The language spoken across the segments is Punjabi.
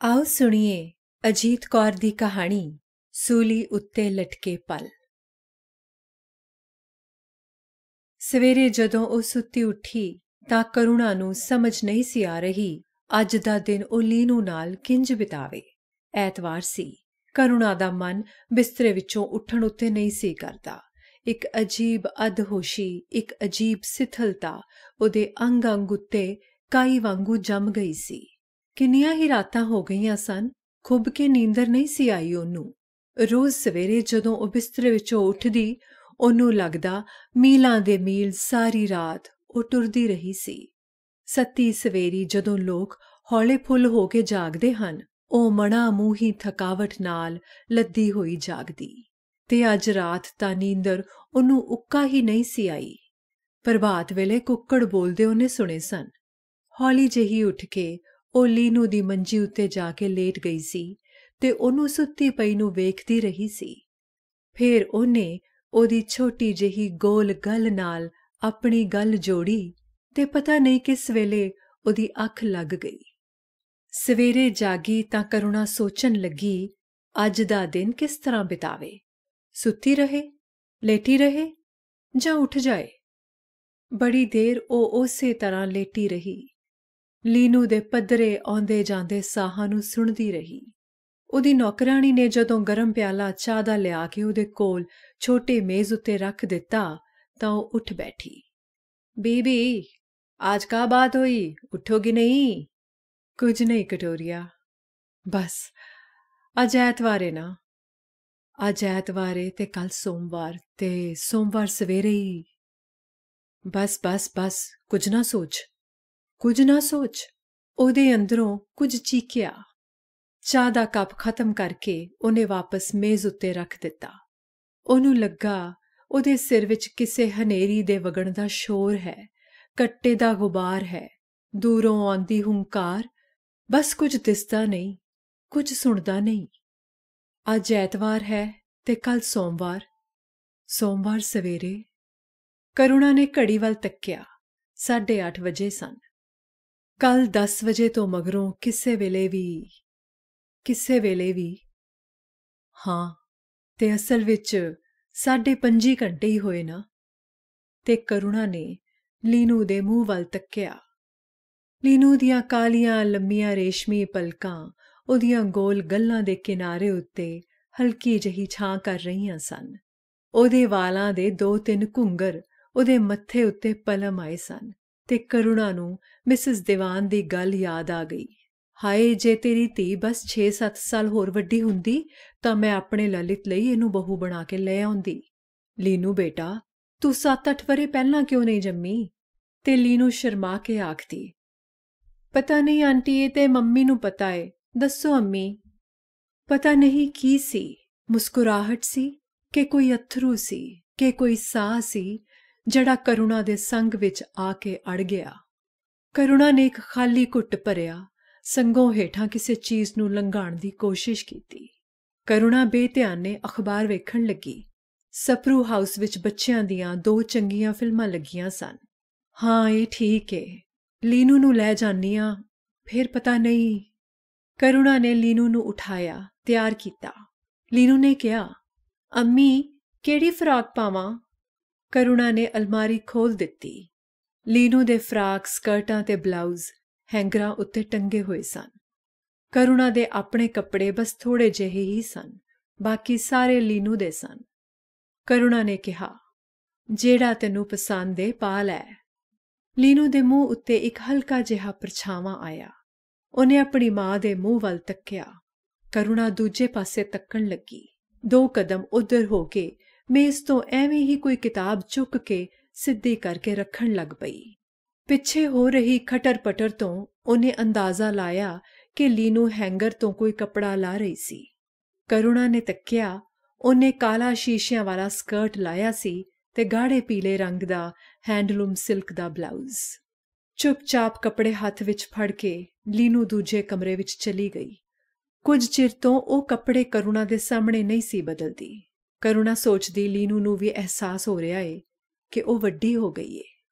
ਆਓ ਸੁਣੀਏ ਅਜੀਤ ਕੌਰ ਦੀ ਕਹਾਣੀ ਸੂਲੀ ਉੱਤੇ ਲਟਕੇ ਪਲ। ਸਵੇਰੇ ਜਦੋਂ ਉਹ ਸੁੱਤੀ ਉੱਠੀ ਤਾਂ ਕਰੁਣਾ ਨੂੰ ਸਮਝ ਨਹੀਂ ਸੀ ਆ ਰਹੀ ਅੱਜ ਦਾ ਦਿਨ ਉਹ ਲੀਨੂ ਨਾਲ ਕਿੰਜ ਬਿਤਾਵੇ। ਐਤਵਾਰ ਸੀ। ਕਰੁਣਾ ਦਾ ਮਨ ਬਿਸਤਰੇ ਵਿੱਚੋਂ ਉੱਠਣ ਉੱਤੇ ਨਹੀਂ ਸੀ ਕਰਦਾ। ਇੱਕ ਅਜੀਬ ਅਦਹੋਸ਼ੀ, ਇੱਕ ਅਜੀਬ ਸਿਥਲਤਾ ਉਹਦੇ ਅੰਗ ਅੰਗ ਉੱਤੇ ਕਾਈ ਵਾਂਗੂ ਜੰਮ ਗਈ ਸੀ। ਕਿੰਨੀਆਂ ਹੀ ਰਾਤਾਂ ਹੋ ਗਈਆਂ ਸਨ, ਖੁੱਭ ਕੇ ਨੀਂਦਰ ਨਹੀਂ ਸੀ ਆਈ ਉਹਨੂੰ। ਰੋਜ਼ ਸਵੇਰੇ ਜਦੋਂ ਉਹ ਬਿਸਤਰੇ ਵਿੱਚੋਂ ਉੱਠਦੀ ਉਹਨੂੰ ਲੱਗਦਾ ਮੀਲਾਂ ਦੇ ਮੀਲ ਸਾਰੀ ਰਾਤ ਉਹ ਟੁਰਦੀ ਰਹੀ ਸੀ। ਸੱਤੀ ਸਵੇਰੀ ਜਦੋਂ ਲੋਕ ਹੌਲੇ ਫੁੱਲ ਹੋ ਕੇ ਜਾਗਦੇ ਹਨ, ਉਹ ਮਣਾ ਮੂੰਹੀ ਥਕਾਵਟ ਨਾਲ ਲੱਦੀ ਹੋਈ ਜਾਗਦੀ। ਤੇ ਅੱਜ ਰਾਤ ਤਾਂ ਨੀਂਦਰ ਉਹਨੂੰ ਉੱਕਾ ਹੀ ਨਹੀਂ ਸੀ ਆਈ। ਪ੍ਰਭਾਤ ਵੇਲੇ ਕੁੱਕੜ ਬੋਲਦੇ ਉਹਨੇ ਸੁਣੇ ਸਨ। ਹੌਲੀ ਜਿਹੀ ਉੱਠ ਕੇ ਉਹ ਲੀਨੂ ਦੀ ਮੰਜੀ ਉੱਤੇ ਜਾ ਕੇ ਲੇਟ ਗਈ ਸੀ ਤੇ ਉਹਨੂੰ ਸੁੱਤੀ ਪਈ ਨੂੰ ਵੇਖਦੀ ਰਹੀ ਸੀ। ਫੇਰ ਉਹਨੇ ਉਹਦੀ ਛੋਟੀ ਜਿਹੀ ਗੋਲ ਗੱਲ ਨਾਲ ਆਪਣੀ ਗੱਲ ਜੋੜੀ ਤੇ ਪਤਾ ਨਹੀਂ ਕਿਸ ਵੇਲੇ ਉਹਦੀ ਅੱਖ ਲੱਗ ਗਈ। ਸਵੇਰੇ ਜਾਗੀ ਤਾਂ ਕਰੁਣਾ ਸੋਚਣ ਲੱਗੀ ਅੱਜ ਦਾ ਦਿਨ ਕਿਸ ਤਰ੍ਹਾਂ ਬਿਤਾਵੇ। ਸੁੱਤੀ ਰਹੇ, ਲੇਟੀ ਰਹੇ ਜਾਂ ਉੱਠ ਜਾਏ। ਬੜੀ ਦੇਰ ਉਹ ਉਸੇ ਤਰ੍ਹਾਂ ਲੇਟੀ ਰਹੀ। ਲੀਨੂ ਦੇ ਪੱਧਰੇ ਆਉਂਦੇ ਜਾਂਦੇ ਸਾਹਾਂ ਨੂੰ ਸੁਣਦੀ ਰਹੀ। ਉਹਦੀ ਨੌਕਰਾਣੀ ਨੇ ਜਦੋਂ ਗਰਮ ਪਿਆਲਾ ਚਾਹ ਦਾ ਲਿਆ ਕੇ ਉਹਦੇ ਕੋਲ ਛੋਟੇ ਮੇਜ਼ ਉੱਤੇ ਰੱਖ ਦਿੱਤਾ ਤਾਂ ਉਹ ਉੱਠ ਬੈਠੀ। ਬੀਬੀ, ਅੱਜ ਕਾ ਬਾਤ ਹੋਈ, ਉੱਠੋਗੀ ਨਹੀਂ? ਕੁਝ ਨਹੀਂ ਕਟੋਰੀਆ, ਬਸ ਅੱਜ ਐਤਵਾਰ ਏ ਨਾ। ਅੱਜ ਐਤਵਾਰ ਏ ਤੇ ਕੱਲ ਸੋਮਵਾਰ ਤੇ ਸੋਮਵਾਰ ਸਵੇਰੇ ਹੀ। ਬਸ ਬਸ ਬਸ, ਕੁਝ ਨਾ ਸੋਚ, ਕੁਝ ਨਾ ਸੋਚ। ਉਹਦੇ ਅੰਦਰੋਂ ਕੁਝ ਚੀਕਿਆ। ਚਾਹ ਦਾ ਕੱਪ ਖਤਮ ਕਰਕੇ ਉਹਨੇ ਵਾਪਸ ਮੇਜ਼ ਉੱਤੇ ਰੱਖ ਦਿੱਤਾ। ਉਹਨੂੰ ਲੱਗਾ ਉਹਦੇ ਸਿਰ ਵਿੱਚ ਕਿਸੇ ਹਨੇਰੀ ਦੇ ਵਗਣ ਦਾ ਸ਼ੋਰ ਹੈ, ਕੱਟੇ ਦਾ ਗੁਬਾਰ ਹੈ, ਦੂਰੋਂ ਆਉਂਦੀ ਹੁੰਕਾਰ। ਬਸ ਕੁਝ ਦਿਸਦਾ ਨਹੀਂ, ਕੁਝ ਸੁਣਦਾ ਨਹੀਂ। ਅੱਜ ਐਤਵਾਰ ਹੈ ਤੇ ਕੱਲ ਸੋਮਵਾਰ। ਸੋਮਵਾਰ ਸਵੇਰੇ ਕਰੁਣਾ ਨੇ ਘੜੀ ਵੱਲ ਤੱਕਿਆ। 8:30 ਵਜੇ ਸਨ। ਕੱਲ 10 ਵਜੇ ਤੋਂ ਮਗਰੋਂ ਕਿਸੇ ਵੇਲੇ ਵੀ ਹਾਂ, ਤੇ ਅਸਲ ਵਿੱਚ 5.5 ਘੰਟੇ ਹੀ ਹੋਏ ਨਾ। ਤੇ ਕਰੁਣਾ ਨੇ ਲੀਨੂ ਦੇ ਮੂੰਹ ਵੱਲ ਤੱਕਿਆ। ਲੀਨੂ ਦੀਆਂ ਕਾਲੀਆਂ ਲੰਮੀਆਂ ਰੇਸ਼ਮੀ ਪਲਕਾਂ ਉਹਦੀਆਂ ਗੋਲ ਗੱਲਾਂ ਦੇ ਕਿਨਾਰੇ ਉੱਤੇ ਹਲਕੀ ਜਿਹੀ ਛਾਂ ਕਰ ਰਹੀਆਂ ਸਨ। ਉਹਦੇ ਵਾਲਾਂ ਦੇ 2-3 ਘੁੰਗਰ ਉਹਦੇ ਮੱਥੇ ਉੱਤੇ ਪਲਮ ਆਏ ਸਨ ਤੇ ਕਰੁਣਾ ਨੂੰ ਮਿਸਿਸ ਦੀਵਾਨ ਦੀ ਗੱਲ ਯਾਦ ਆ ਗਈ। ਹਾਏ, ਜੇ ਤੇਰੀ ਧੀ ਬਸ 6-7 ਸਾਲ ਹੋਰ ਵੱਡੀ ਹੁੰਦੀ ਤਾਂ ਮੈਂ ਆਪਣੇ ਲਲਿਤ ਲਈ ਇਹਨੂੰ ਬਹੂ ਬਣਾ ਕੇ ਲੈ ਆਉਂਦੀ। ਲੀਨੂ ਬੇਟਾ, ਤੂੰ 7-8 ਵਰੇ ਪਹਿਲਾਂ ਕਿਉਂ ਨਹੀਂ ਜੰਮੀ? ਤੇ ਲੀਨੂ ਸ਼ਰਮਾ ਕੇ ਆਖਦੀ, ਪਤਾ ਨਹੀਂ ਆਂਟੀ, ਇਹ ਤੇ ਮੰਮੀ ਨੂੰ ਪਤਾ ਏ, ਦੱਸੋ ਅੰਮੀ। ਪਤਾ ਨਹੀਂ ਕੀ ਸੀ, ਮੁਸਕਰਾਹਟ ਸੀ ਕਿ ਕੋਈ ਅਥਰੂ ਸੀ ਕਿ ਕੋਈ ਸਾਹ ਸੀ ਜਿਹੜਾ ਕਰੁਣਾ ਦੇ ਸੰਗ ਵਿੱਚ ਆ ਕੇ ਅੜ ਗਿਆ। ਕਰੁਣਾ ਨੇ ਇੱਕ ਖਾਲੀ ਘੁੱਟ ਭਰਿਆ, ਸੰਗੋਂ ਹੇਠਾਂ ਕਿਸੇ ਚੀਜ਼ ਨੂੰ ਲੰਘਾਉਣ ਦੀ ਕੋਸ਼ਿਸ਼ ਕੀਤੀ। ਕਰੁਣਾ ਬੇਧਿਆਨੇ ਅਖਬਾਰ ਵੇਖਣ ਲੱਗੀ। ਸਪਰੂ ਹਾਊਸ ਵਿੱਚ ਬੱਚਿਆਂ ਦੀਆਂ 2 ਚੰਗੀਆਂ ਫਿਲਮਾਂ ਲੱਗੀਆਂ ਸਨ। ਹਾਂ, ਇਹ ਠੀਕ ਏ, ਲੀਨੂ ਨੂੰ ਲੈ ਜਾਂਦੀ ਆਂ, ਫਿਰ ਪਤਾ ਨਹੀਂ। ਕਰੁਣਾ ਨੇ ਲੀਨੂ ਨੂੰ ਉਠਾਇਆ, ਤਿਆਰ ਕੀਤਾ। ਲੀਨੂ ਨੇ ਕਿਹਾ, ਅੰਮੀ, ਕਿਹੜੀ ਫਰਾਕ ਪਾਵਾਂ? ਕਰੁਣਾ ਨੇ ਅਲਮਾਰੀ ਖੋਲ੍ਹ ਦਿੱਤੀ। ਲੀਨੂ ਦੇ ਫਰਾਕ, ਸਕਰਟਾਂ ਤੇ ਬਲਾਊਜ਼ ਹੈਂਗਰਾਂ ਉੱਤੇ ਟੰਗੇ ਹੋਏ ਸਨ। ਕਰੁਣਾ ਦੇ ਆਪਣੇ ਕੱਪੜੇ ਬਸ ਥੋੜੇ ਜਿਹੇ ਹੀ ਸਨ, ਬਾਕੀ ਸਾਰੇ ਲੀਨੂ ਦੇ ਸਨ। ਕਰੁਣਾ ਨੇ ਕਿਹਾ, ਜਿਹੜਾ ਤੈਨੂੰ ਪਸੰਦ ਏ ਪਾ ਲੈ। ਲੀਨੂ ਦੇ ਮੂੰਹ ਉੱਤੇ ਇੱਕ ਹਲਕਾ ਜਿਹਾ ਪਰਛਾਵਾਂ ਆਇਆ। ਉਹਨੇ ਆਪਣੀ ਮਾਂ ਦੇ ਮੂੰਹ ਵੱਲ ਤੱਕਿਆ। ਕਰੁਣਾ ਦੂਜੇ ਪਾਸੇ ਤੱਕਣ ਲੱਗੀ। 2 ਕਦਮ ਉੱਧਰ ਹੋ ਕੇ ਮੇਜ਼ ਤੋਂ ਐਵੇਂ ਹੀ ਕੋਈ ਕਿਤਾਬ ਚੁੱਕ ਕੇ ਸਿੱਧੀ ਕਰਕੇ ਰੱਖਣ ਲੱਗ ਪਈ। ਪਿੱਛੇ ਹੋ ਰਹੀ ਖਟਰ-ਪਟਰ ਤੋਂ ਉਹਨੇ ਅੰਦਾਜ਼ਾ ਲਾਇਆ ਕਿ ਲੀਨੂ ਹੈਂਗਰ ਤੋਂ ਕੋਈ ਕੱਪੜਾ ਲਾ ਰਹੀ ਸੀ। ਕਰੁਣਾ ਨੇ ਤੱਕਿਆ। ਉਹਨੇ ਕਾਲਾ ਸ਼ੀਸ਼ਿਆਂ ਵਾਲਾ ਸਕਰਟ ਲਾਇਆ ਸੀ ਤੇ ਗਾੜੇ ਪੀਲੇ ਰੰਗ ਦਾ ਹੈਂਡਲੂਮ ਸਿਲਕ ਦਾ ਬਲਾਊਜ਼। ਚੁੱਪ-ਚਾਪ ਕੱਪੜੇ ਹੱਥ ਵਿੱਚ ਫੜ ਕੇ ਲੀਨੂ ਦੂਜੇ ਕਮਰੇ ਵਿੱਚ ਚਲੀ ਗਈ। ਕੁਝ ਚਿਰ ਤੋਂ ਉਹ ਕੱਪੜੇ ਕਰੁਣਾ ਦੇ ਸਾਹਮਣੇ ਨਹੀਂ ਸੀ ਬਦਲਦੀ। ਕਰੁਣਾ ਸੋਚਦੀ ਲੀਨੂ ਨੂੰ ਵੀ ਅਹਿਸਾਸ ਹੋ ਰਿਹਾ ਏ ਕਿ ਉਹ ਵੱਡੀ ਹੋ ਗਈ ਏ।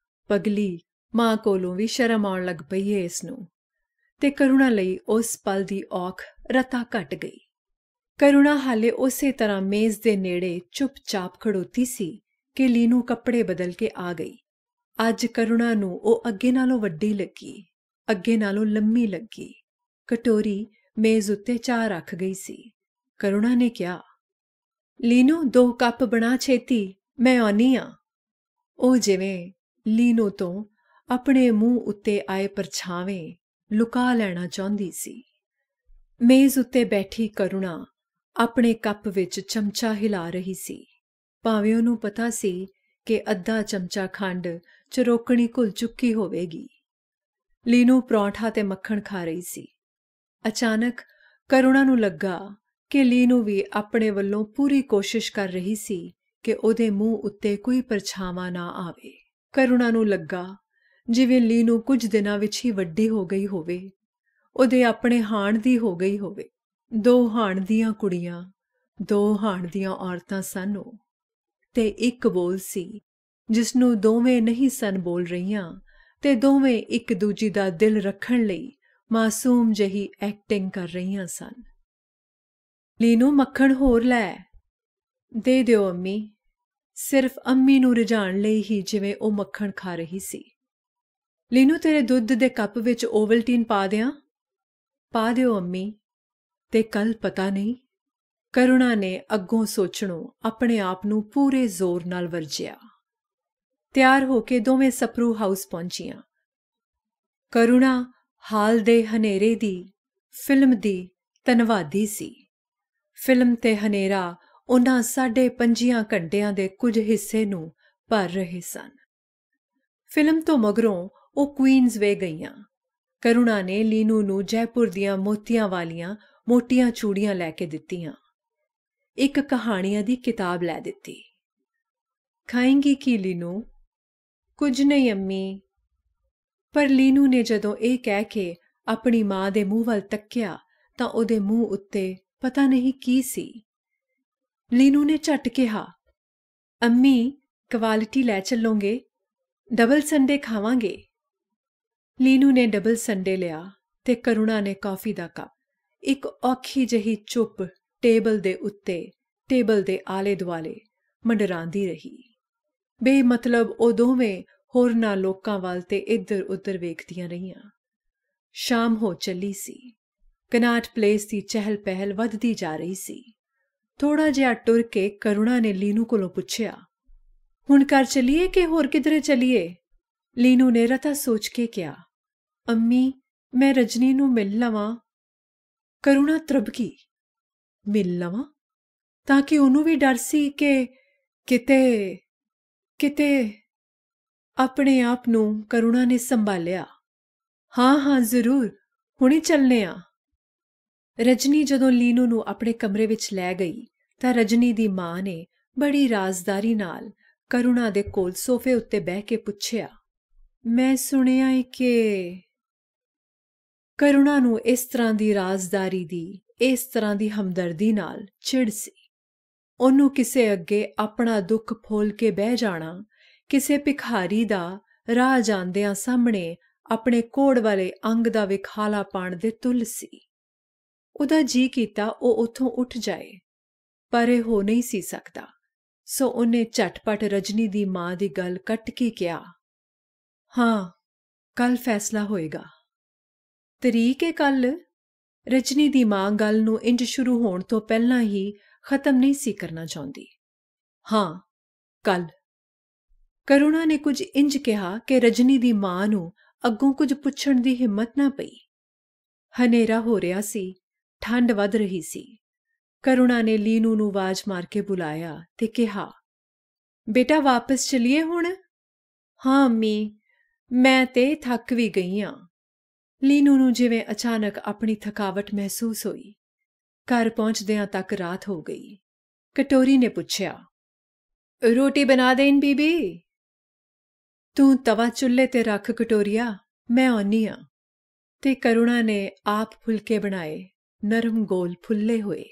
ਪਗਲੀ ਮਾਂ ਕੋਲੋਂ ਵੀ ਸ਼ਰਮ ਆਉਣ ਲੱਗ ਪਈ ਏ ਇਸਨੂੰ। ਤੇ ਕਰੁਣਾ ਲਈ ਉਸ ਪਲ ਦੀ ਔਖ ਰਤਾ ਘਟ ਗਈ। ਕਰੁਣਾ ਹਾਲੇ ਉਸੇ ਤਰ੍ਹਾਂ ਮੇਜ਼ ਦੇ ਨੇੜੇ ਚੁੱਪ-ਚਾਪ ਖੜੋਤੀ ਸੀ ਕਿ ਲੀਨੂ ਕੱਪੜੇ ਬਦਲ ਕੇ ਆ ਗਈ। ਅੱਜ ਕਰੁਣਾ ਨੂੰ ਉਹ ਅੱਗੇ ਨਾਲੋਂ ਵੱਡੀ ਲੱਗੀ, ਅੱਗੇ ਨਾਲੋਂ ਲੰਮੀ ਲੱਗੀ। ਕਟੋਰੀ ਮੇਜ਼ ਉੱਤੇ ਚਾਹ ਰੱਖ ਗਈ ਸੀ। ਕਰੁਣਾ ਨੇ ਕਿਹਾ, ਲੀਨੂ 2 ਕੱਪ ਬਣਾ ਛੇਤੀ, ਮੈਂ ਆਉਣੀ ਆਂ। ਉਹ ਜਿਵੇਂ ਲੀਨੂ ਤੋਂ ਆਪਣੇ ਮੂੰਹ ਉੱਤੇ ਆਏ ਪਰਛਾਵੇਂ ਲੁਕਾ ਲੈਣਾ ਚਾਹੁੰਦੀ ਸੀ। ਮੇਜ਼ ਉੱਤੇ ਬੈਠੀ ਕਰੁਣਾ ਆਪਣੇ ਕੱਪ ਵਿੱਚ ਚਮਚਾ ਹਿਲਾ ਰਹੀ ਸੀ, ਭਾਵੇਂ ਉਹਨੂੰ ਪਤਾ ਸੀ ਕਿ ਅੱਧਾ ਚਮਚਾ ਖੰਡ ਚਰੋਕਣੀ ਘੁਲ ਚੁੱਕੀ ਹੋਵੇਗੀ। ਲੀਨੂ ਪਰੌਂਠਾ ਤੇ ਮੱਖਣ ਖਾ ਰਹੀ ਸੀ। ਅਚਾਨਕ ਕਰੁਣਾ ਨੂੰ ਲੱਗਾ ਕਿ ਲੀਨੂ ਵੀ ਆਪਣੇ ਵੱਲੋਂ ਪੂਰੀ ਕੋਸ਼ਿਸ਼ ਕਰ ਰਹੀ ਸੀ ਕਿ ਉਹਦੇ ਮੂੰਹ ਉੱਤੇ ਕੋਈ ਪਰਛਾਵਾਂ ਨਾ ਆਵੇ। ਕਰੁਣਾ ਨੂੰ ਲੱਗਾ ਜਿਵੇਂ ਲੀਨੂ ਕੁਝ ਦਿਨਾਂ ਵਿੱਚ ਹੀ ਵੱਡੀ ਹੋ ਗਈ ਹੋਵੇ, ਉਹਦੇ ਆਪਣੇ ਹਾਣ ਦੀ ਹੋ ਗਈ ਹੋਵੇ। 2 ਹਾਣ ਦੀਆਂ ਕੁੜੀਆਂ, 2 ਹਾਣ ਦੀਆਂ ਔਰਤਾਂ ਸਨ ਉਹ, ਤੇ ਇੱਕ ਬੋਲ ਸੀ ਜਿਸਨੂੰ ਦੋਵੇਂ ਨਹੀਂ ਸਨ ਬੋਲ ਰਹੀਆਂ, ਤੇ ਦੋਵੇਂ ਇੱਕ ਦੂਜੀ ਦਾ ਦਿਲ ਰੱਖਣ ਲਈ ਮਾਸੂਮ ਜਿਹੀ ਐਕਟਿੰਗ ਕਰ ਰਹੀਆਂ ਸਨ। ਲੀਨੂ ਮੱਖਣ ਹੋਰ ਲੈ। ਦੇ ਦਿਓ ਅੰਮੀ। ਸਿਰਫ ਅੰਮੀ ਨੂੰ ਰਿਝਾਉਣ ਲਈ ਹੀ ਜਿਵੇਂ ਉਹ ਮੱਖਣ ਖਾ ਰਹੀ ਸੀ। ਲੀਨੂ ਤੇਰੇ ਦੁੱਧ ਦੇ ਕੱਪ ਵਿੱਚ ਓਵਲਟੀਨ ਪਾ ਦਿਆਂ? ਪਾ ਦਿਓ ਅੰਮੀ। ਤੇ ਕੱਲ ਪਤਾ ਨਹੀਂ। ਕਰੁਣਾ ਨੇ ਅੱਗੋਂ ਸੋਚਣੋਂ ਆਪਣੇ ਆਪ ਨੂੰ ਪੂਰੇ ਜ਼ੋਰ ਨਾਲ ਵਰਜਿਆ। ਤਿਆਰ ਹੋ ਕੇ ਦੋਵੇਂ ਸਪਰੂ ਹਾਊਸ ਪਹੁੰਚੀਆਂ। ਕਰੁਣਾ ਹਾਲ ਦੇ ਹਨੇਰੇ ਦੀ ਫਿਲਮ ਦੀ ਧੰਨਵਾਦੀ ਸੀ। ਫਿਲਮ ਤੇ ਹਨੇਰਾ ਉਹਨਾਂ 5.5 ਘੰਟਿਆਂ ਦੇ ਕੁਝ ਹਿੱਸੇ ਨੂੰ ਭਰ ਰਹੇ ਸਨ। ਫਿਲਮ ਤੋਂ ਮਗਰੋਂ ਉਹ ਕੁਈਨਜ਼ਵੇ ਗਈਆਂ। ਕਰੁਣਾ ਨੇ ਲੀਨੂ ਨੂੰ ਜੈਪੁਰ ਦੀਆਂ ਮੋਤੀਆਂ ਵਾਲੀਆਂ ਮੋਟੀਆਂ ਚੂੜੀਆਂ ਲੈ ਕੇ ਦਿੱਤੀਆਂ। ਇੱਕ ਕਹਾਣੀਆਂ ਦੀ ਕਿਤਾਬ ਲੈ ਦਿੱਤੀ। ਖਾਏਂਗੀ ਕੀ ਲੀਨੂ? ਕੁਝ ਨਹੀਂ ਅੰਮੀ। ਪਰ ਲੀਨੂ ਨੇ ਜਦੋਂ ਇਹ ਕਹਿ ਕੇ ਆਪਣੀ ਮਾਂ ਦੇ ਮੂੰਹ ਵੱਲ ਤੱਕਿਆ ਤਾਂ ਉਹਦੇ ਮੂੰਹ ਉੱਤੇ ਪਤਾ ਨਹੀਂ ਕੀ ਸੀ। ਲੀਨੂ ਨੇ ਝੱਟ ਕਿਹਾ, ਅੰਮੀ ਕੁਆਲਿਟੀ ਲੈ ਚੱਲੋਗੇ? ਡਬਲ ਸੰਡੇ ਖਾਵਾਂਗੇ। ਲੀਨੂ ਨੇ ਡਬਲ ਸੰਡੇ ਲਿਆ ਤੇ ਕਰੁਣਾ ਨੇ ਕੌਫੀ ਦਾ ਕੱਪ। ਇੱਕ ਔਖੀ ਜਿਹੀ ਚੁੱਪ ਟੇਬਲ ਦੇ ਉੱਤੇ, ਟੇਬਲ ਦੇ ਆਲੇ ਦੁਆਲੇ ਮੰਡਰਾਂਦੀ ਰਹੀ। ਬੇਮਤਲਬ ਉਹ ਦੋਵੇਂ ਹੋਰਨਾਂ ਲੋਕਾਂ ਵੱਲ ਤੇ ਇੱਧਰ ਉੱਧਰ ਵੇਖਦੀਆਂ ਰਹੀਆਂ। ਸ਼ਾਮ ਹੋ ਚੱਲੀ ਸੀ। ਕਨਾਟ ਪਲੇਸ ਦੀ ਚਹਿਲ ਪਹਿਲ ਵੱਧਦੀ ਜਾ ਰਹੀ ਸੀ। ਥੋੜਾ ਜਿਹਾ ਟੁਰ ਕੇ ਕਰੁਣਾ ਨੇ ਲੀਨੂ ਕੋਲੋਂ ਪੁੱਛਿਆ, ਹੁਣ ਘਰ ਚੱਲੀਏ ਕਿ ਹੋਰ ਕਿਧਰੇ ਚੱਲੀਏ? ਲੀਨੂ ਨੇ ਰਤਾ ਸੋਚ ਕੇ ਕਿਹਾ, ਅੰਮੀ ਮੈਂ ਰਜਨੀ ਨੂੰ ਮਿਲ ਲਵਾਂ। ਕਰੁਣਾ ਤ੍ਰਭਕੀ, ਮਿਲ ਲਵਾਂ? ਤਾਂ ਕਿ ਉਹਨੂੰ ਵੀ ਡਰ ਸੀ ਕਿ ਕਿਤੇ ਆਪਣੇ ਆਪ ਨੂੰ ਕਰੁਣਾ ਨੇ ਸੰਭਾਲਿਆ। ਹਾਂ ਜ਼ਰੂਰ, ਹੁਣੇ ਚੱਲਨੇ ਆ। ਰਜਨੀ ਜਦੋਂ ਲੀਨੂ ਨੂੰ ਆਪਣੇ ਕਮਰੇ ਵਿੱਚ ਲੈ ਗਈ ਤਾਂ ਰਜਨੀ ਦੀ ਮਾਂ ਨੇ ਬੜੀ ਰਾਜ਼ਦਾਰੀ ਨਾਲ ਕਰੁਣਾ ਦੇ ਕੋਲ ਸੋਫੇ ਉੱਤੇ ਬਹਿ ਕੇ ਪੁੱਛਿਆ, ਮੈਂ ਸੁਣਿਆ ਏ ਕਿ... ਕਰੁਣਾ ਨੂੰ ਇਸ ਤਰ੍ਹਾਂ ਦੀ ਰਾਜ਼ਦਾਰੀ ਦੀ, ਇਸ ਤਰ੍ਹਾਂ ਦੀ ਹਮਦਰਦੀ ਨਾਲ ਚਿੜ ਸੀ। ਉਹਨੂੰ ਕਿਸੇ ਅੱਗੇ ਆਪਣਾ ਦੁੱਖ ਫੋਲ ਕੇ ਬਹਿ ਜਾਣਾ ਕਿਸੇ ਭਿਖਾਰੀ ਦਾ ਰਾਹ ਜਾਂਦਿਆਂ ਸਾਹਮਣੇ ਆਪਣੇ ਕੋੜ ਵਾਲੇ ਅੰਗ ਦਾ ਵਿਖਾਲਾ ਪਾਉਣ ਦੇ ਤੁੱਲ ਸੀ। ਉਹਦਾ ਜੀ ਕੀਤਾ ਉਹ ਉੱਥੋਂ ਉੱਠ ਜਾਏ, ਪਰ ਇਹ ਹੋ ਨਹੀਂ ਸੀ ਸਕਦਾ। ਸੋ ਉਹਨੇ ਝਟਪਟ ਰਜਨੀ ਦੀ ਮਾਂ ਦੀ ਗੱਲ ਕੱਟ ਕੇ ਕਿਹਾ, ਹਾਂ ਕੱਲ ਫੈਸਲਾ ਹੋਏਗਾ। ਤਰੀਕ ਏ ਕੱਲ? ਰਜਨੀ ਦੀ ਮਾਂ ਗੱਲ ਨੂੰ ਇੰਜ ਸ਼ੁਰੂ ਹੋਣ ਤੋਂ ਪਹਿਲਾਂ ਹੀ ਖਤਮ ਨਹੀਂ ਸੀ ਕਰਨਾ ਚਾਹੁੰਦੀ। ਹਾਂ ਕੱਲ। ਕਰੁਣਾ ਨੇ ਕੁਝ ਇੰਜ ਕਿਹਾ ਕਿ ਰਜਨੀ ਦੀ ਮਾਂ ਨੂੰ ਅੱਗੋਂ ਕੁਝ ਪੁੱਛਣ ਦੀ ਹਿੰਮਤ ਨਾ ਪਈ। ਹਨੇਰਾ ਹੋ ਰਿਹਾ ਸੀ, ਠੰਡ ਵੱਧ ਰਹੀ ਸੀ। ਕਰੁਣਾ ਨੇ ਲੀਨੂ ਨੂੰ ਆਵਾਜ਼ ਮਾਰ ਕੇ ਬੁਲਾਇਆ ਤੇ ਕਿਹਾ, ਬੇਟਾ ਵਾਪਸ ਚਲੀਏ ਹੁਣ? ਹਾਂ ਅੰਮੀ, ਮੈਂ ਤੇ ਥੱਕ ਵੀ ਗਈ ਆਂ। ਲੀਨੂ ਨੂੰ ਜਿਵੇਂ ਅਚਾਨਕ ਆਪਣੀ ਥਕਾਵਟ ਮਹਿਸੂਸ ਹੋਈ। ਘਰ ਪਹੁੰਚਦਿਆਂ ਤੱਕ ਰਾਤ ਹੋ ਗਈ। ਕਟੋਰੀ ਨੇ ਪੁੱਛਿਆ, ਰੋਟੀ ਬਣਾ ਦੇਣ ਬੀਬੀ? ਤੂੰ ਤਵਾ ਚੁੱਲ੍ਹੇ ਤੇ ਰੱਖ ਕਟੋਰੀਆ, ਮੈਂ ਆਉਣੀ ਆਂ। ਤੇ ਕਰੁਣਾ ਨੇ ਆਪ ਫੁਲਕੇ ਬਣਾਏ, ਨਰਮ ਗੋਲ ਫੁੱਲੇ ਹੋਏ,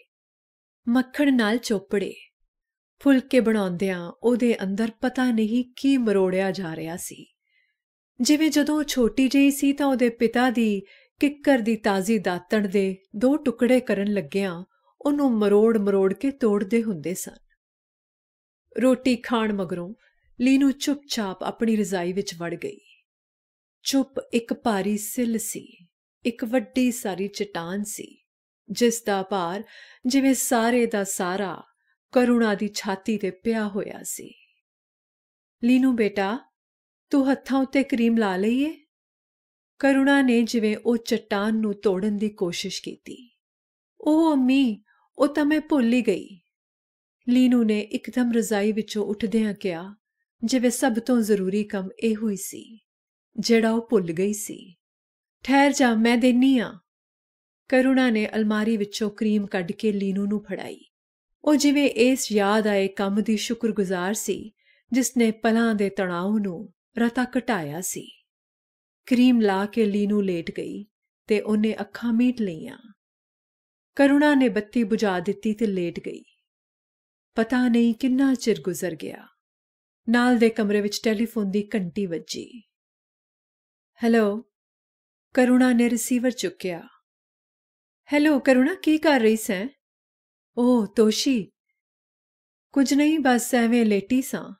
ਮੱਖਣ ਨਾਲ ਚੋਪੜੇ। ਫੁਲਕੇ ਬਣਾਉਂਦਿਆਂ ਉਹਦੇ ਅੰਦਰ ਪਤਾ ਨਹੀਂ ਕੀ ਮਰੋੜਿਆ ਜਾ ਰਿਹਾ ਸੀ। ਜਿਵੇਂ ਜਦੋਂ ਉਹ ਛੋਟੀ ਜਿਹੀ ਸੀ ਤਾਂ ਉਹਦੇ ਪਿਤਾ ਦੀ ਕਿੱਕਰ ਦੀ ਤਾਜ਼ੀ ਦਾਤਣ ਦੇ 2 ਟੁਕੜੇ ਕਰਨ ਲੱਗਿਆਂ ਉਹਨੂੰ ਮਰੋੜ ਕੇ ਤੋੜਦੇ ਹੁੰਦੇ ਸਨ। ਰੋਟੀ ਖਾਣ ਮਗਰੋਂ ਲੀਨੂ ਚੁੱਪ-ਚਾਪ ਆਪਣੀ ਰਜ਼ਾਈ ਵਿੱਚ ਵੜ ਗਈ। ਚੁੱਪ ਇੱਕ ਭਾਰੀ ਸਿੱਲ ਸੀ, ਇੱਕ ਵੱਡੀ ਸਾਰੀ ਚਟਾਨ ਸੀ, ਜਿਸ ਦਾ ਭਾਰ ਜਿਵੇਂ ਸਾਰੇ ਦਾ ਸਾਰਾ ਕਰੁਣਾ ਦੀ ਛਾਤੀ ਤੇ ਪਿਆ ਹੋਇਆ ਸੀ। ਲੀਨੂ ਬੇਟਾ, ਤੂੰ ਹੱਥਾਂ ਉੱਤੇ ਕਰੀਮ ਲਾ ਲਈ ਏ? ਕਰੁਣਾ ਨੇ ਜਿਵੇਂ ਉਹ ਚਟਾਨ ਨੂੰ ਤੋੜਨ ਦੀ ਕੋਸ਼ਿਸ਼ ਕੀਤੀ। ਉਹ ਅੰਮੀ, ਉਹ ਤਾਂ ਮੈਂ ਭੁੱਲ ਹੀ ਗਈ। ਲੀਨੂ ਨੇ ਇੱਕਦਮ ਰਜ਼ਾਈ ਵਿੱਚੋਂ ਉੱਠਦਿਆਂ ਕਿਹਾ, ਜਿਵੇਂ ਸਭ ਤੋਂ ਜ਼ਰੂਰੀ ਕੰਮ ਇਹੋ ਹੀ ਸੀ ਜਿਹੜਾ ਉਹ ਭੁੱਲ ਗਈ ਸੀ। ਠਹਿਰ ਜਾ, ਮੈਂ ਦੇਨੀ ਆਂ। ਕਰੁਣਾ ਨੇ ਅਲਮਾਰੀ ਵਿੱਚੋਂ ਕਰੀਮ ਕੱਢ ਕੇ ਲੀਨੂ ਨੂੰ ਫੜਾਈ। ਉਹ ਜਿਵੇਂ ਇਸ ਯਾਦ ਆਏ ਕੰਮ ਦੀ ਸ਼ੁਕਰਗੁਜ਼ਾਰ ਸੀ ਜਿਸ ਨੇ ਪਲਾਂ ਦੇ ਤਣਾਅ ਨੂੰ ਰਤਾ ਘਟਾਇਆ ਸੀ। ਕਰੀਮ ਲਾ ਕੇ ਲੀਨੂ ਲੇਟ ਗਈ ਤੇ ਉਹਨੇ ਅੱਖਾਂ ਮੀਟ ਲਈਆਂ। ਕਰੁਣਾ ਨੇ ਬੱਤੀ ਬੁਝਾ ਦਿੱਤੀ ਤੇ ਲੇਟ ਗਈ। ਪਤਾ ਨਹੀਂ ਕਿੰਨਾ ਚਿਰ ਗੁਜ਼ਰ ਗਿਆ। ਨਾਲ ਦੇ ਕਮਰੇ ਵਿੱਚ ਟੈਲੀਫੋਨ ਦੀ ਘੰਟੀ ਵੱਜੀ। ਹੈਲੋ, ਕਰੁਣਾ ਨੇ ਰਿਸੀਵਰ ਚੁੱਕਿਆ। ਹੈਲੋ ਕਰੁਣਾ, ਕੀ ਕਰ ਰਹੀ ਸੈਂ? ਓਹ ਤੋਸ਼ੀ, ਕੁਝ ਨਹੀਂ, ਬਸ ਐਵੇਂ ਲੇਟੀ ਸਾਂ।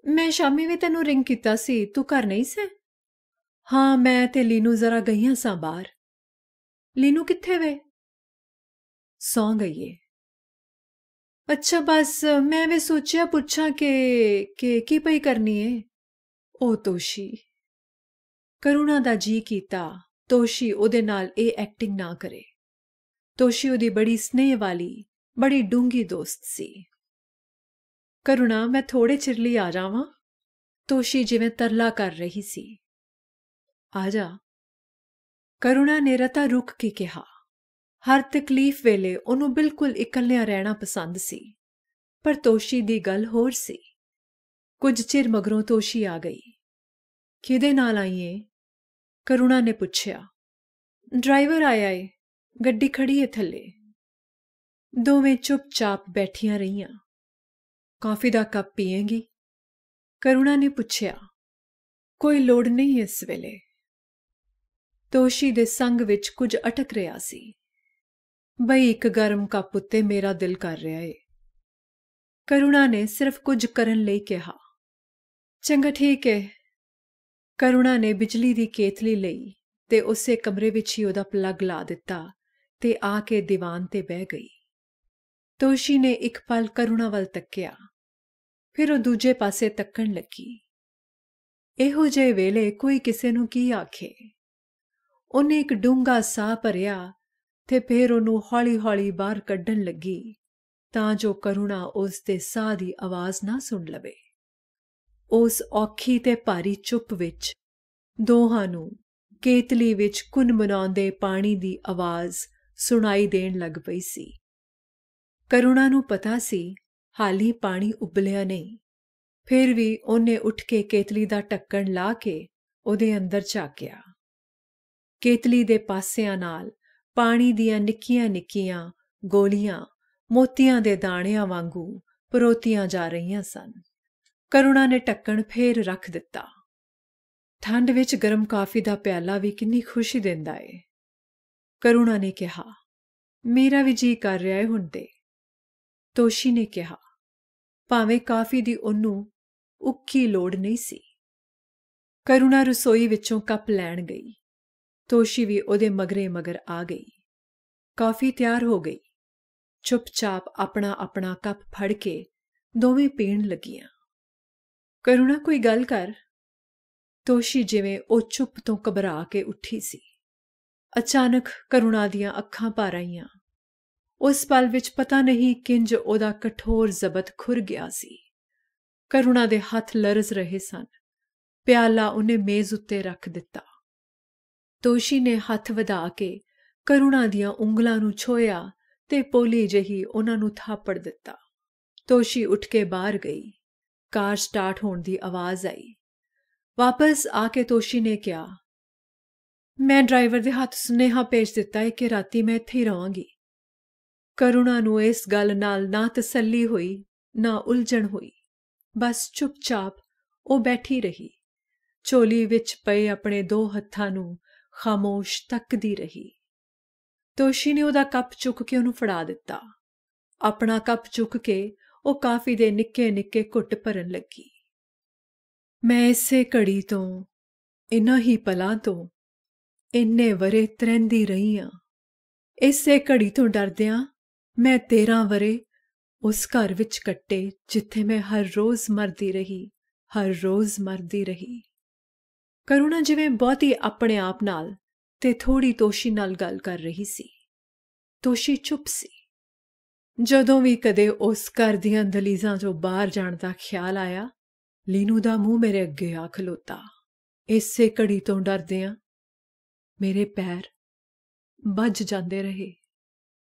ਮੈਂ ਸ਼ਾਮੀ ਵੀ ਤੈਨੂੰ ਰਿੰਗ ਕੀਤਾ ਸੀ, ਤੂੰ ਘਰ ਨਹੀਂ ਸੈਂ? ਹਾਂ, ਮੈਂ ਤੇ ਲੀਨੂ ਜ਼ਰਾ ਗਈਆਂ ਸਾਂ ਬਾਹਰ। ਲੀਨੂ ਕਿੱਥੇ ਵੇ? ਸੌਂ ਗਈ ਏ। ਅੱਛਾ, ਬਸ ਮੈਂ ਵੀ ਸੋਚਿਆ ਪੁੱਛਾਂ ਕਿ ਕੀ ਪਈ ਕਰਨੀ ਏ? ਓ ਤੋਸ਼ੀ। ਕਰੁਣਾ ਦਾ ਜੀ ਕੀਤਾ ਤੋਸ਼ੀ ਉਹਦੇ ਨਾਲ ਇਹ ਐਕਟਿੰਗ ਨਾ ਕਰੇ। ਤੋਸ਼ੀ ਉਹਦੀ ਬੜੀ ਸਨੇਹ ਵਾਲੀ, ਬੜੀ ਡੂੰਘੀ ਦੋਸਤ ਸੀ। ਕਰੁਣਾ, ਮੈਂ ਥੋੜੇ ਚਿਰ ਲਈ ਆ ਜਾਵਾਂ? ਤੋਸ਼ੀ ਜਿਵੇਂ ਤਰਲਾ ਕਰ ਰਹੀ ਸੀ। ਆ ਜਾ। ਕਰੁਣਾ ਨੇ ਰਤਾ ਰੁਕ ਕੇ ਕਿਹਾ। ਹਰ ਤਕਲੀਫ ਵੇਲੇ ਉਹਨੂੰ ਬਿਲਕੁਲ ਇਕੱਲਿਆਂ ਰਹਿਣਾ ਪਸੰਦ ਸੀ, ਪਰ ਤੋਸ਼ੀ ਦੀ ਗੱਲ ਹੋਰ ਸੀ। ਕੁਝ ਚਿਰ ਮਗਰੋਂ ਤੋਸ਼ੀ ਆ ਗਈ। ਕਿਹਦੇ ਨਾਲ ਆਈ ਏ? ਕਰੁਣਾ ਨੇ ਪੁੱਛਿਆ। ਡਰਾਈਵਰ ਆਇਆ ਏ, ਗੱਡੀ ਖੜੀ ਏ ਥੱਲੇ। ਦੋਵੇਂ ਚੁੱਪ-ਚਾਪ ਬੈਠੀਆਂ ਰਹੀਆਂ। ਕਾਫੀ ਦਾ ਕੱਪ ਪੀਏਂਗੀ? ਕਰੁਣਾ ਨੇ ਪੁੱਛਿਆ। ਕੋਈ ਲੋੜ ਨਹੀਂ ਇਸ ਵੇਲੇ। ਤੋਸ਼ੀ ਦੇ ਸੰਗ ਵਿੱਚ ਕੁਝ ਅਟਕ ਰਿਹਾ ਸੀ। ਬਈ ਇੱਕ ਗਰਮ ਕੱਪ ਉੱਤੇ ਮੇਰਾ ਦਿਲ ਕਰ ਰਿਹਾ ਏ। ਕਰੁਣਾ ਨੇ ਸਿਰਫ ਕੁਝ ਕਰਨ ਲਈ ਕਿਹਾ। ਚੰਗਾ, ਠੀਕ ਏ। ਕਰੁਣਾ ਨੇ ਬਿਜਲੀ ਦੀ ਕੇਤਲੀ ਲਈ ਤੇ ਉਸੇ ਕਮਰੇ ਵਿੱਚ ਹੀ ਉਹਦਾ ਪਲੱਗ ਲਾ ਦਿੱਤਾ ਤੇ ਆ ਕੇ ਦੀਵਾਨ ਤੇ ਬਹਿ ਗਈ। ਤੋਸ਼ੀ ਨੇ ਇੱਕ ਪਲ ਕਰੁਣਾ ਵੱਲ ਤੱਕਿਆ, ਫਿਰ ਉਹ ਦੂਜੇ ਪਾਸੇ ਤੱਕਣ ਲੱਗੀ। ਇਹੋ ਜਿਹੇ ਵੇਲੇ ਕੋਈ ਕਿਸੇ ਨੂੰ ਕੀ ਆਖੇ। ਉਹਨੇ ਇੱਕ ਡੂੰਘਾ ਸਾਹ ਭਰਿਆ ਤੇ ਫਿਰ ਉਹਨੂੰ ਹੌਲੀ-ਹੌਲੀ ਬਾਹਰ ਕੱਢਣ ਲੱਗੀ ਤਾਂ ਜੋ ਕਰੁਣਾ ਉਸ ਦੇ ਸਾਹ ਦੀ ਆਵਾਜ਼ ਨਾ ਸੁਣ ਲਵੇ। ਉਸ ਔਖੀ ਤੇ ਭਾਰੀ ਚੁੱਪ ਵਿੱਚ ਦੋਹਾਂ ਨੂੰ ਕੇਤਲੀ ਵਿੱਚ ਕੁਨਮੁਨਾਉਂਦੇ ਪਾਣੀ ਦੀ ਆਵਾਜ਼ ਸੁਣਾਈ ਦੇਣ ਲੱਗ ਪਈ ਸੀ। ਕਰੁਣਾ ਨੂੰ ਪਤਾ ਸੀ ਹਾਲੀ ਪਾਣੀ ਉਬਲਿਆ ਨਹੀਂ, ਫਿਰ ਵੀ ਉਹਨੇ ਉੱਠ ਕੇ ਕੇਤਲੀ ਦਾ ਢੱਕਣ ਲਾ ਕੇ ਉਹਦੇ ਅੰਦਰ ਝਾਕਿਆ। ਕੇਤਲੀ ਦੇ ਪਾਸਿਆਂ ਨਾਲ ਪਾਣੀ ਦੀਆਂ ਨਿੱਕੀਆਂ-ਨਿੱਕੀਆਂ ਗੋਲੀਆਂ ਮੋਤੀਆਂ ਦੇ ਦਾਣਿਆਂ ਵਾਂਗੂ ਪਰੋਤੀਆਂ ਜਾ ਰਹੀਆਂ ਸਨ। ਕਰੁਣਾ ਨੇ ਢੱਕਣ ਫੇਰ ਰੱਖ ਦਿੱਤਾ। ਠੰਡ ਵਿੱਚ ਗਰਮ ਕਾਫੀ ਦਾ ਪਿਆਲਾ ਵੀ ਕਿੰਨੀ ਖੁਸ਼ੀ ਦਿੰਦਾ ਏ। ਕਰੁਣਾ ਨੇ ਕਿਹਾ। ਮੇਰਾ ਵੀ ਜੀ ਕਰ ਰਿਹਾ ਏ ਹੁਣ ਤੇ। ਤੋਸ਼ੀ ਨੇ ਕਿਹਾ, ਭਾਵੇਂ ਕਾਫੀ ਦੀ ਉਹਨੂੰ ਉੱਕੀ ਲੋੜ ਨਹੀਂ ਸੀ। ਕਰੁਣਾ ਰਸੋਈ ਵਿੱਚੋਂ ਕੱਪ ਲੈਣ ਗਈ। ਤੋਸ਼ੀ ਵੀ ਉਹਦੇ ਮਗਰੇ ਆ ਗਈ। ਕਾਫੀ ਤਿਆਰ ਹੋ ਗਈ। ਚੁੱਪ-ਚਾਪ ਆਪਣਾ ਕੱਪ ਫੜ ਕੇ ਦੋਵੇਂ ਪੀਣ ਲੱਗੀਆਂ। ਕਰੁਣਾ, ਕੋਈ ਗੱਲ ਕਰ। ਤੋਸ਼ੀ ਜਿਵੇਂ ਉਹ ਚੁੱਪ ਤੋਂ ਘਬਰਾ ਕੇ ਉੱਠੀ ਸੀ। ਅਚਾਨਕ ਕਰੁਣਾ ਦੀਆਂ ਅੱਖਾਂ ਭਰ ਆਈਆਂ। ਉਸ ਪਲ ਵਿੱਚ ਪਤਾ ਨਹੀਂ ਕਿੰਜ ਉਹਦਾ ਕਠੋਰ ਜ਼ਬਤ ਖੁਰ ਗਿਆ ਸੀ। ਕਰੁਣਾ ਦੇ ਹੱਥ ਲਰਜ਼ ਰਹੇ ਸਨ। ਪਿਆਲਾ ਉਹਨੇ ਮੇਜ਼ ਉੱਤੇ ਰੱਖ ਦਿੱਤਾ। ਤੋਸ਼ੀ ਨੇ ਹੱਥ ਵਧਾ ਕੇ ਕਰੁਣਾ ਦੀਆਂ ਉਂਗਲਾਂ ਨੂੰ ਛੋਹਿਆ ਤੇ ਪੋਲੀ ਜਿਹੀ ਉਹਨਾਂ ਨੂੰ ਥਾਪੜ ਦਿੱਤਾ। ਤੋਸ਼ੀ ਉੱਠ ਕੇ ਬਾਹਰ ਗਈ। ਕਾਰ ਸਟਾਰਟ ਹੋਣ ਦੀ ਆਵਾਜ਼ ਆਈ। ਵਾਪਸ ਆ ਕੇ ਤੋਸ਼ੀ ਨੇ ਕਿਹਾ, ਮੈਂ ਡਰਾਈਵਰ ਦੇ ਹੱਥ ਸੁਨੇਹਾ ਭੇਜ ਦਿੱਤਾ ਹੈ ਕਿ ਰਾਤੀ ਮੈਂ ਇੱਥੇ ਹੀ ਰਹਾਂਗੀ। ਕਰੁਣਾ ਨੂੰ ਇਸ ਗੱਲ ਨਾਲ ਨਾ ਤਸੱਲੀ ਹੋਈ ਨਾ ਉਲਝਣ ਹੋਈ। ਬਸ ਚੁੱਪ-ਚਾਪ ਉਹ ਬੈਠੀ ਰਹੀ। ਝੋਲੀ ਵਿੱਚ ਪਏ ਆਪਣੇ 2 ਹੱਥਾਂ ਨੂੰ ਖਾਮੋਸ਼ ਤੱਕਦੀ ਰਹੀ। ਤੋਸ਼ੀ ਨੇ ਉਹਦਾ ਕੱਪ ਚੁੱਕ ਕੇ ਉਹਨੂੰ ਫੜਾ ਦਿੱਤਾ। ਆਪਣਾ ਕੱਪ ਚੁੱਕ ਕੇ ਉਹ ਕਾਫੀ ਦੇ ਨਿੱਕੇ-ਨਿੱਕੇ ਘੁੱਟ ਭਰਨ ਲੱਗੀ। ਮੈਂ ਇਸੇ ਘੜੀ ਤੋਂ, ਇਨ੍ਹਾਂ ਹੀ ਪਲਾਂ ਤੋਂ, ਇੰਨੇ ਵਰੇ ਤ੍ਰਹਿੰਦੀ ਰਹੀ ਹਾਂ। ਇਸੇ ਘੜੀ ਤੋਂ ਡਰਦਿਆਂ ਮੈਂ 13 ਵਰੇ ਉਸ ਘਰ ਵਿੱਚ ਕੱਟੇ ਜਿੱਥੇ ਮੈਂ ਹਰ ਰੋਜ਼ ਮਰਦੀ ਰਹੀ, ਹਰ ਰੋਜ਼ ਮਰਦੀ ਰਹੀ। ਕਰੁਣਾ ਜਿਵੇਂ ਬਹੁਤੀ ਆਪਣੇ ਆਪ ਨਾਲ ਤੇ ਥੋੜ੍ਹੀ ਤੋਸ਼ੀ ਨਾਲ ਗੱਲ ਕਰ ਰਹੀ ਸੀ। ਤੋਸ਼ੀ ਚੁੱਪ ਸੀ। ਜਦੋਂ ਵੀ ਕਦੇ ਉਸ ਘਰ ਦੀਆਂ ਦਲੀਜ਼ਾਂ 'ਚੋਂ ਬਾਹਰ ਜਾਣ ਦਾ ਖਿਆਲ ਆਇਆ, ਲੀਨੂ ਦਾ ਮੂੰਹ ਮੇਰੇ ਅੱਗੇ ਆ ਖਲੋਤਾ। ਇਸੇ ਘੜੀ ਤੋਂ ਡਰਦਿਆਂ ਮੇਰੇ ਪੈਰ ਬੱਝ ਜਾਂਦੇ ਰਹੇ।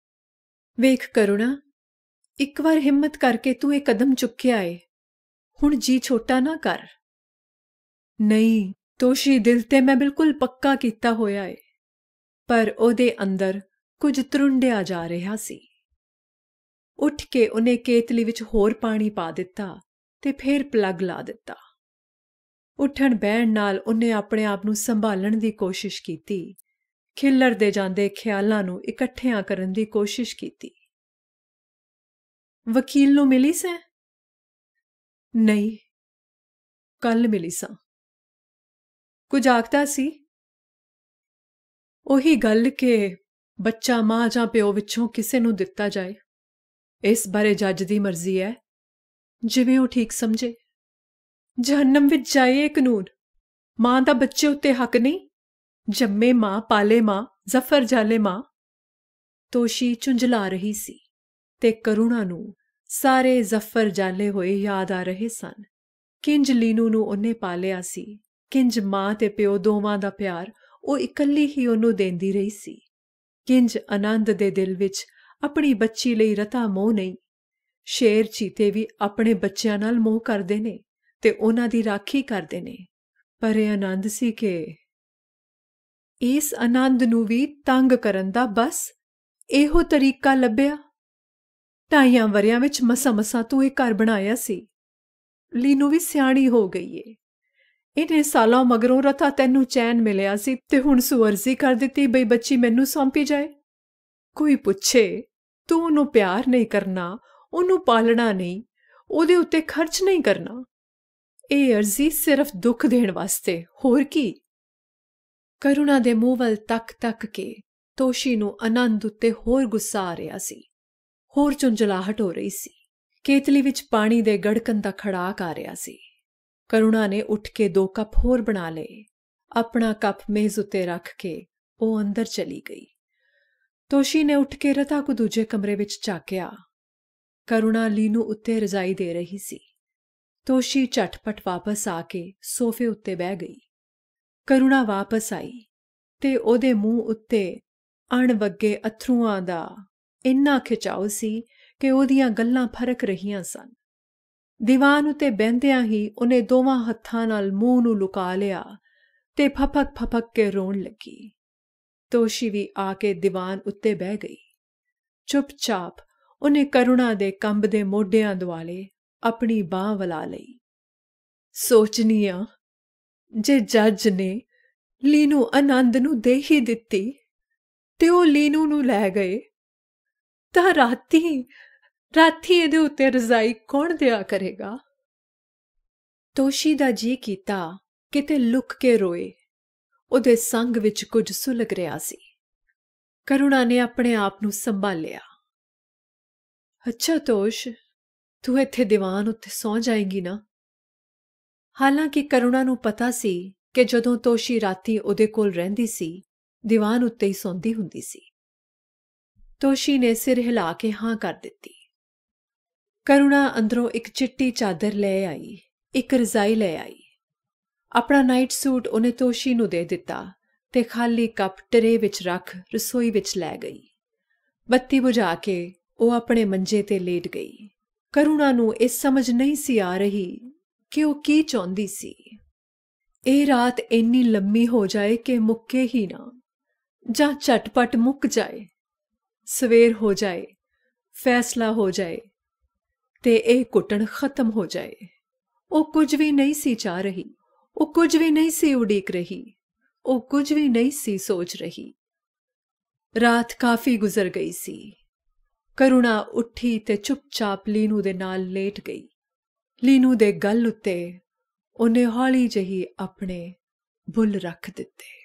ਵੇਖ ਕਰੁਣਾ, ਇੱਕ ਵਾਰ ਹਿੰਮਤ ਕਰਕੇ ਤੂੰ ਇਹ ਕਦਮ ਚੁੱਕਿਆ ਏ, ਹੁਣ ਜੀ ਛੋਟਾ ਨਾ ਕਰ। ਨਹੀਂ ਤੋਸ਼ੀ, ਦਿਲ ਤੇ ਮੈਂ ਬਿਲਕੁਲ ਪੱਕਾ ਕੀਤਾ ਹੋਇਆ ਏ। ਪਰ ਉਹਦੇ ਅੰਦਰ ਕੁਝ ਤਰੁੰਡਿਆ ਜਾ ਰਿਹਾ ਸੀ। ਉੱਠ ਕੇ ਉਹਨੇ ਕੇਤਲੀ ਵਿੱਚ ਹੋਰ ਪਾਣੀ ਪਾ ਦਿੱਤਾ ਤੇ ਫੇਰ ਪਲੱਗ ਲਾ ਦਿੱਤਾ। ਉੱਠਣ ਬਹਿਣ ਨਾਲ ਉਹਨੇ ਆਪਣੇ ਆਪ ਨੂੰ ਸੰਭਾਲਣ ਦੀ ਕੋਸ਼ਿਸ਼ ਕੀਤੀ, ਖਿੱਲਰਦੇ ਜਾਂਦੇ ਖਿਆਲਾਂ ਨੂੰ ਇਕੱਠਿਆਂ ਕਰਨ ਦੀ ਕੋਸ਼ਿਸ਼ ਕੀਤੀ। ਵਕੀਲ ਨੂੰ ਮਿਲੀ ਸੈਂ? ਨਹੀਂ, ਕੱਲ ਮਿਲੀ ਸਾਂ। ਕੁਝ ਆਖਦਾ ਸੀ? ਉਹੀ ਗੱਲ ਕਿ ਬੱਚਾ ਮਾਂ ਜਾਂ ਪਿਓ ਵਿੱਚੋਂ ਕਿਸੇ ਨੂੰ ਦਿੱਤਾ ਜਾਏ। ਇਸ ਬਾਰੇ ਜੱਜ ਦੀ ਮਰਜ਼ੀ ਹੈ, ਜਿਵੇਂ ਉਹ ਠੀਕ ਸਮਝੇ। ਜਹੰਨਮ ਵਿੱਚ ਜਾਏ ਇਹ ਕਾਨੂੰਨ। ਮਾਂ ਦਾ ਬੱਚੇ ਉੱਤੇ ਹੱਕ ਨਹੀਂ। ਜੰਮੇ ਮਾਂ, ਪਾਲੇ ਮਾਂ, ਜ਼ਫਰ ਜਾਲੇ ਮਾਂ। ਤੋਸ਼ੀ ਝੁੰਝਲਾ ਰਹੀ ਸੀ ਤੇ ਕਰੁਣਾ ਨੂੰ ਸਾਰੇ ਜ਼ਫਰ ਜਾਲੇ ਹੋਏ ਯਾਦ ਆ ਰਹੇ ਸਨ। ਕਿੰਜ ਲੀਨੂ ਨੂੰ ਉਹਨੇ ਪਾਲਿਆ ਸੀ, ਕਿੰਜ ਮਾਂ ਤੇ ਪਿਓ ਦੋਵਾਂ ਦਾ ਪਿਆਰ ਉਹ ਇਕੱਲੀ ਹੀ ਉਹਨੂੰ ਦੇਂਦੀ ਰਹੀ ਸੀ। ਕਿੰਜ ਆਨੰਦ ਦੇ ਦਿਲ ਵਿੱਚ ਆਪਣੀ ਬੱਚੀ ਲਈ ਰਤਾ ਮੋਹ ਨਹੀਂ। ਸ਼ੇਰ ਚੀਤੇ ਵੀ ਆਪਣੇ ਬੱਚਿਆਂ ਨਾਲ ਮੋਹ ਕਰਦੇ ਨੇ ਤੇ ਉਹਨਾਂ ਦੀ ਰਾਖੀ ਕਰਦੇ ਨੇ। ਪਰ ਇਹ ਆਨੰਦ ਸੀ ਕਿ ਇਸ ਆਨੰਦ ਨੂੰ ਵੀ ਤੰਗ ਕਰਨ ਦਾ ਬਸ ਇਹੋ ਤਰੀਕਾ ਲੱਭਿਆ। 2.5 ਵਰਿਆਂ ਵਿੱਚ ਮਸਾਂ ਤੂੰ ਇਹ ਘਰ ਬਣਾਇਆ ਸੀ। ਲੀਨੂ ਵੀ ਸਿਆਣੀ ਹੋ ਗਈ ਏ। ਇੰਨੇ ਸਾਲਾਂ ਮਗਰੋਂ ਰਤਾ ਤੈਨੂੰ ਚੈਨ ਮਿਲਿਆ ਸੀ ਤੇ ਹੁਣ ਸੁਅਰਜ਼ੀ ਕਰ ਦਿੱਤੀ ਬਈ ਬੱਚੀ ਮੈਨੂੰ ਸੌਂਪੀ ਜਾਏ। ਕੋਈ ਪੁੱਛੇ, ਤੂੰ ਉਹਨੂੰ ਪਿਆਰ ਨਹੀਂ ਕਰਨਾ, ਉਹਨੂੰ ਪਾਲਣਾ ਨਹੀਂ, ਉਹਦੇ ਉੱਤੇ ਖਰਚ ਨਹੀਂ ਕਰਨਾ। ਇਹ ਅਰਜ਼ੀ ਸਿਰਫ ਦੁੱਖ ਦੇਣ ਵਾਸਤੇ, ਹੋਰ ਕੀ? ਕਰੁਣਾ ਦੇ ਮੂੰਹ ਵੱਲ ਤੱਕ ਕੇ ਤੋਸ਼ੀ ਨੂੰ ਆਨੰਦ ਉੱਤੇ ਹੋਰ ਗੁੱਸਾ ਆ ਰਿਹਾ ਸੀ, ਹੋਰ ਝੁੰਝਲਾਹਟ ਹੋ ਰਹੀ ਸੀ। ਕੇਤਲੀ ਵਿੱਚ ਪਾਣੀ ਦੇ ਗੜਕਣ ਦਾ ਖੜਾਕ ਆ ਰਿਹਾ ਸੀ। ਕਰੁਣਾ ਨੇ ਉੱਠ ਕੇ 2 ਕੱਪ ਹੋਰ ਬਣਾ ਲਏ। ਆਪਣਾ ਕੱਪ ਮੇਜ਼ ਉੱਤੇ ਰੱਖ ਕੇ ਉਹ ਅੰਦਰ ਚਲੀ ਗਈ। ਤੋਸ਼ੀ ਨੇ ਉੱਠ ਕੇ ਰਤਾ ਕੋ ਦੂਜੇ ਕਮਰੇ ਵਿੱਚ ਝਾਕਿਆ। ਕਰੁਣਾ ਲੀਨੂ ਉੱਤੇ ਰਜ਼ਾਈ ਦੇ ਰਹੀ ਸੀ। ਤੋਸ਼ੀ ਝਟਪਟ ਵਾਪਸ ਆ ਕੇ ਸੋਫੇ ਉੱਤੇ ਬਹਿ ਗਈ। ਕਰੁਣਾ ਵਾਪਸ ਆਈ ਤੇ ਉਹਦੇ ਮੂੰਹ ਉੱਤੇ ਅਣਵੱਗੇ ਅਥਰੂਆਂ ਦਾ ਇੰਨਾ ਖਿਚਾਓ ਸੀ ਕਿ ਉਹਦੀਆਂ ਗੱਲਾਂ ਫਰਕ ਰਹੀਆਂ ਸਨ। ਦੀਵਾਨ ਉੱਤੇ ਬਹਿੰਦਿਆਂ ਹੀ ਉਹਨੇ ਦੋਵਾਂ ਹੱਥਾਂ ਨਾਲ ਮੂੰਹ ਨੂੰ ਲੁਕਾ ਲਿਆ ਤੇ ਫਪਕ ਕੇ ਰੋਣ ਲੱਗੀ। ਤੋਸ਼ੀ ਵੀ ਆ ਕੇ ਦੀਵਾਨ ਉੱਤੇ ਬਹਿ ਗਈ। ਚੁੱਪਚਾਪ ਉਹਨੇ ਕਰੁਣਾ ਦੇ ਕੰਬਦੇ ਮੋਢਿਆਂ ਦੁਆਲੇ ਆਪਣੀ ਬਾਂਹ ਵਲਾ ਲਈ। ਸੋਚਨੀ ਆ, ਜੇ ਜੱਜ ਨੇ ਲੀਨੂ ਆਨੰਦ ਨੂੰ ਦੇ ਹੀ ਦਿੱਤੀ ਤੇ ਉਹ ਲੀਨੂ ਨੂੰ ਲੈ ਗਏ, ਤਾਂ ਰਾਤੀ ਇਹਦੇ ਉੱਤੇ ਰਜ਼ਾਈ ਕੌਣ ਦਿਆ ਕਰੇਗਾ? ਤੋਸ਼ੀ ਦਾ ਜੀ ਕੀਤਾ ਕਿਤੇ ਲੁਕ ਕੇ ਰੋਏ। ਉਹਦੇ ਸੰਗ ਵਿੱਚ ਕੁਝ ਸੁਲਗ ਰਿਹਾ ਸੀ। ਕਰੁਣਾ ਨੇ ਆਪਣੇ ਆਪ ਨੂੰ ਸੰਭਾਲਿਆ। ਅੱਛਾ ਤੋਸ਼, ਤੂੰ ਇੱਥੇ ਦੀਵਾਨ ਉੱਤੇ ਸੌਂ ਜਾਏਂਗੀ ਨਾ? ਹਾਲਾਂਕਿ ਕਰੁਣਾ ਨੂੰ ਪਤਾ ਸੀ ਕਿ ਜਦੋਂ ਤੋਸ਼ੀ ਰਾਤੀ ਉਹਦੇ ਕੋਲ ਰਹਿੰਦੀ ਸੀ, ਦੀਵਾਨ ਉੱਤੇ ਹੀ ਸੌਂਦੀ ਹੁੰਦੀ ਸੀ। ਤੋਸ਼ੀ ਨੇ ਸਿਰ ਹਿਲਾ ਕੇ ਹਾਂ ਕਰ ਦਿੱਤੀ। ਕਰੁਣਾ ਅੰਦਰੋਂ ਇੱਕ ਚਿੱਟੀ ਚਾਦਰ ਲੈ ਆਈ, ਇੱਕ ਰਜ਼ਾਈ ਲੈ ਆਈ। ਆਪਣਾ ਨਾਈਟ ਸੂਟ ਉਹਨੇ ਤੋਸ਼ੀ ਨੂੰ ਦੇ ਦਿੱਤਾ ਤੇ ਖਾਲੀ ਕੱਪ ਟਰੇ ਵਿੱਚ ਰੱਖ ਰਸੋਈ ਵਿੱਚ ਲੈ ਗਈ। ਬੱਤੀ ਬੁਝਾ ਕੇ ਉਹ ਆਪਣੇ ਮੰਜੇ ਤੇ ਲੇਟ ਗਈ। ਕਰੁਣਾ ਨੂੰ ਇਹ ਸਮਝ ਨਹੀਂ ਸੀ ਆ ਰਹੀ ਕਿ ਉਹ ਕੀ ਚਾਹੁੰਦੀ ਸੀ। ਇਹ ਰਾਤ ਇੰਨੀ ਲੰਮੀ ਹੋ ਜਾਏ ਕਿ ਮੁੱਕੇ ਹੀ ਨਾ, ਜਾਂ ਝਟਪਟ ਮੁੱਕ ਜਾਏ। ਸਵੇਰ ਹੋ ਜਾਏ, ਫੈਸਲਾ ਹੋ ਜਾਏ ਤੇ ਇਹ ਘੁੱਟਣ ਖਤਮ ਹੋ ਜਾਏ। ਉਹ ਕੁਝ ਵੀ ਨਹੀਂ ਸੀ ਚਾਹ ਰਹੀ, ਉਹ ਕੁਝ ਵੀ ਨਹੀਂ ਸੀ ਉਡੀਕ ਰਹੀ। ਉਹ ਕੁਝ ਵੀ ਨਹੀਂ ਸੀ ਸੋਚ ਰਹੀ। ਰਾਤ ਕਾਫੀ ਗੁਜ਼ਰ ਗਈ ਸੀ। ਕਰੁਣਾ ਉੱਠੀ ਤੇ ਚੁੱਪਚਾਪ ਲੀਨੂ ਦੇ ਨਾਲ ਲੇਟ ਗਈ। ਲੀਨੂ ਦੇ ਗਲ ਉੱਤੇ ਉਹਨੇ ਹੌਲੀ ਜਿਹੀ ਆਪਣੇ ਬੁੱਲ ਰੱਖ ਦਿੱਤੇ।